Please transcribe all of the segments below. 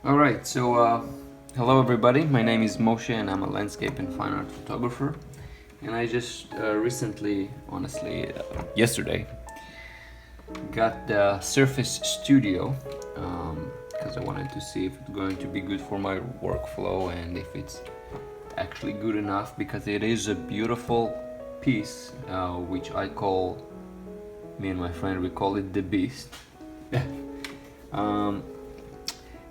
Alright, so hello everybody, my name is Moshe and I'm a landscape and fine art photographer. And I just recently, honestly, yesterday, got the Surface Studio because I wanted to see if it's going to be good for my workflow and if it's actually good enough, because it is a beautiful piece which I call, me and my friend, we call it the Beast. um,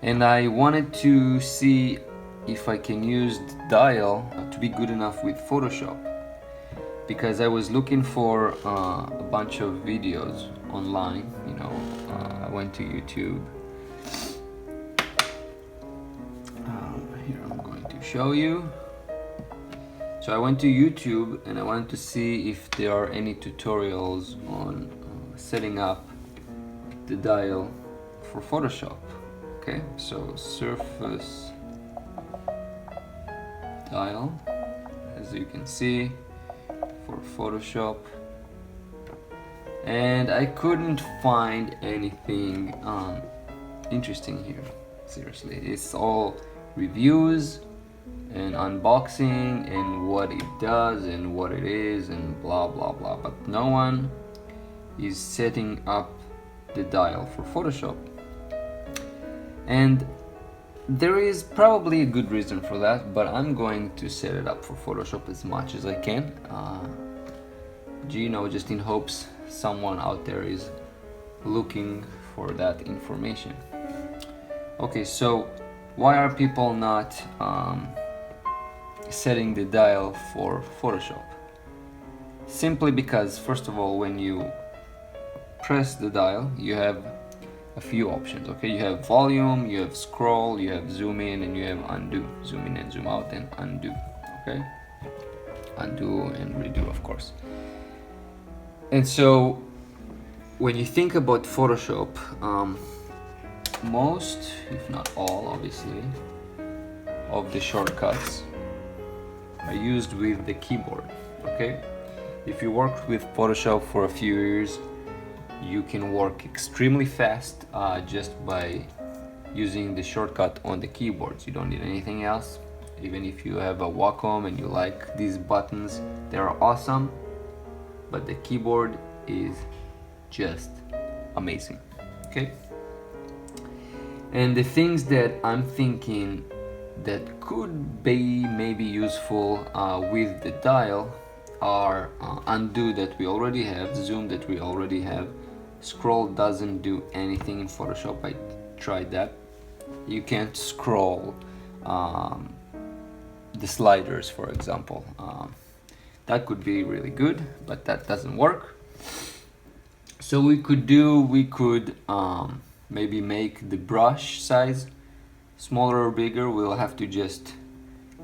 and I wanted to see if I can use the dial to be good enough with Photoshop, because I was looking for a bunch of videos online. I went to YouTube. Here I'm going to show you. So I went to YouTube and I wanted to see if there are any tutorials on setting up the dial for Photoshop. Okay, so Surface dial, as you can see, for Photoshop, and I couldn't find anything interesting here. Seriously, it's all reviews and unboxing and what it does and what it is and blah blah blah, but no one is setting up the dial for Photoshop. And there is probably a good reason for that, but I'm going to set it up for Photoshop as much as I can. Just in hopes someone out there is looking for that information. Okay, so why are people not setting the dial for Photoshop? Simply because, first of all, when you press the dial, you have a few options. Okay, you have volume, you have scroll, you have zoom in, and you have undo. Zoom in and zoom out and undo. Okay, undo and redo, of course. And so when you think about Photoshop, most, if not all, obviously, of the shortcuts are used with the keyboard. Okay, if you worked with Photoshop for a few years, you can work extremely fast just by using the shortcut on the keyboards. You don't need anything else. Even if you have a Wacom and you like these buttons, they are awesome, but the keyboard is just amazing. Okay, and the things that I'm thinking that could be maybe useful with the dial are undo, that we already have, zoom, that we already have. Scroll doesn't do anything in Photoshop. I tried that. You can't scroll the sliders, for example. That could be really good, but that doesn't work. So we could maybe make the brush size smaller or bigger. We'll have to just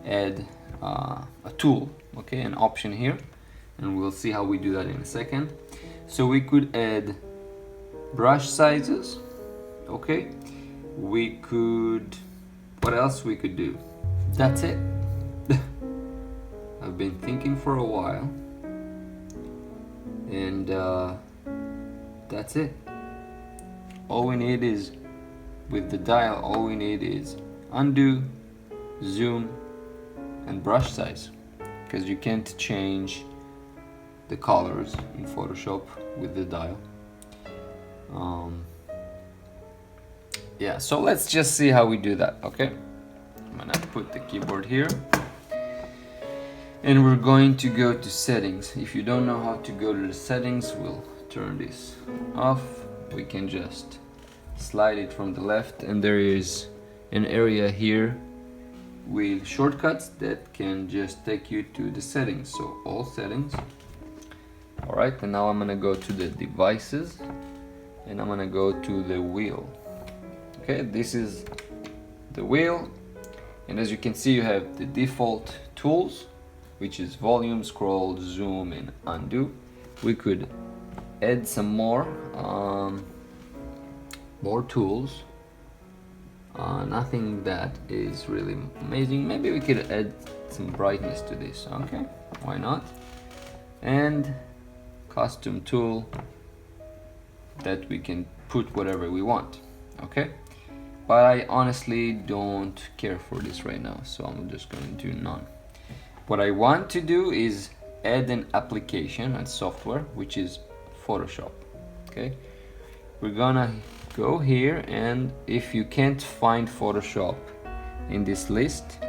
add a tool, okay, an option here, and we'll see how we do that in a second. So we could add brush sizes. Okay, we could, what else we could do? That's it. I've been thinking for a while, and that's it. All we need is, with the dial, all we need is undo, zoom, and brush size, because you can't change the colors in Photoshop with the dial. Yeah, so let's just see how we do that. Okay, I'm gonna put the keyboard here and we're going to go to settings. If you don't know how to go to the settings, we'll turn this off. We can just slide it from the left, and there is an area here with shortcuts that can just take you to the settings. So all settings. All right, and now I'm gonna go to the devices and I'm gonna go to the wheel. Okay, this is the wheel, and as you can see, you have the default tools, which is volume, scroll, zoom, and undo. We could add some more tools. Nothing that is really amazing. Maybe we could add some brightness to this. Okay, why not? And custom tool that we can put whatever we want. Okay, but I honestly don't care for this right now, so I'm just going to do none. What I want to do is add an application and software, which is Photoshop. Okay, we're gonna go here, and if you can't find Photoshop in this list,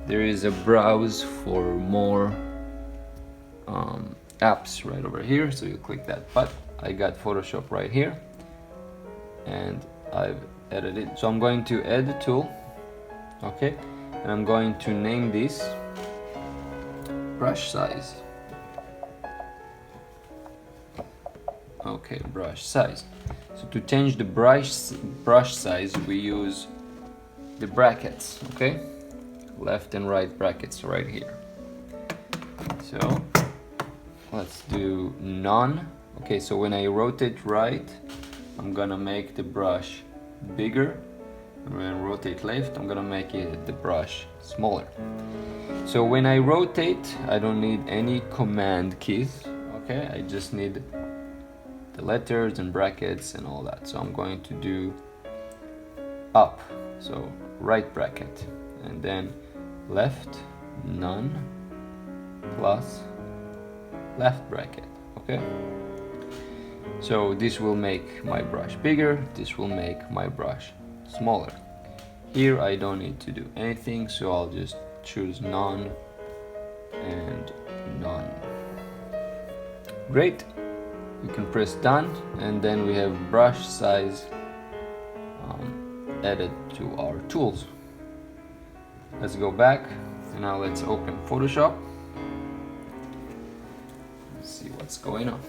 there is a browse for more apps right over here, so you click that. But I got Photoshop right here, and I've added it. So I'm going to add the tool, okay, and I'm going to name this brush size. Okay, brush size. So to change the brush size, we use the brackets, okay, left and right brackets right here. So let's do none. Okay, so when I rotate right, I'm gonna make the brush bigger, and when I rotate left, I'm gonna make the brush smaller. So when I rotate, I don't need any command keys, okay, I just need the letters and brackets and all that. So I'm going to do up, so right bracket, and then left, none, plus left bracket, okay? So this will make my brush bigger, this will make my brush smaller. Here I don't need to do anything, so I'll just choose none and none. Great. We can press done, and then we have brush size added to our tools. Let's go back, and now let's open Photoshop. Let's see what's going on.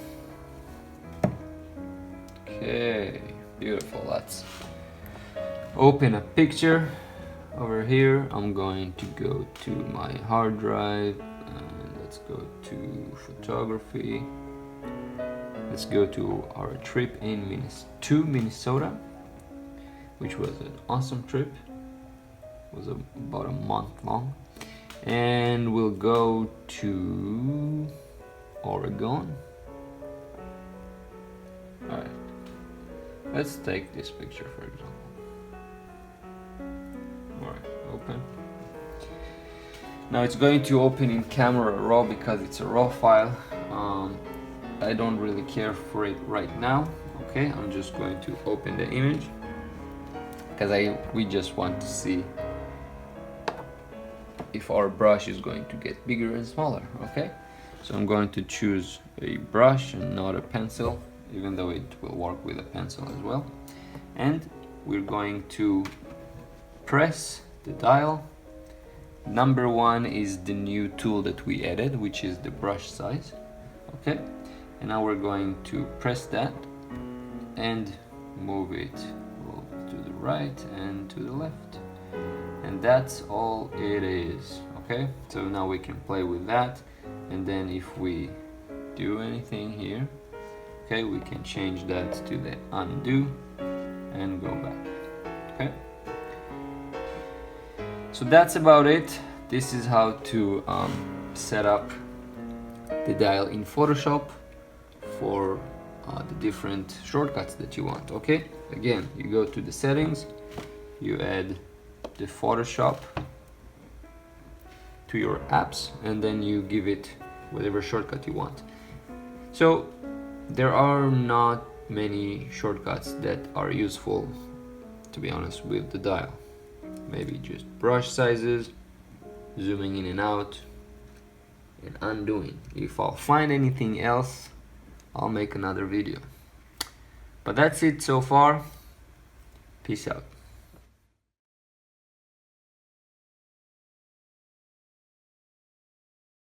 Okay, beautiful. Let's open a picture. Over here I'm going to go to my hard drive, and let's go to photography. Let's go to our trip in to Minnesota, which was an awesome trip. It was about a month long. And we'll go to Oregon. Alright, let's take this picture for example. Alright, open. Now it's going to open in Camera Raw because it's a raw file. I don't really care for it right now. Okay, I'm just going to open the image because we just want to see if our brush is going to get bigger and smaller. Okay, so I'm going to choose a brush and not a pencil, even though it will work with a pencil as well. And we're going to press the dial. Number 1 is the new tool that we added, which is the brush size. Okay, and now we're going to press that and move it to the right and to the left, and that's all it is. Okay, so now we can play with that, and then if we do anything here, okay, we can change that to the undo and go back. Okay, so that's about it. This is how to set up the dial in Photoshop for the different shortcuts that you want. Okay, again, you go to the settings, you add the Photoshop to your apps, and then you give it whatever shortcut you want. So there are not many shortcuts that are useful, to be honest, with the dial. Maybe just brush sizes, zooming in and out, and undoing. If I'll find anything else, I'll make another video. But that's it so far. Peace out.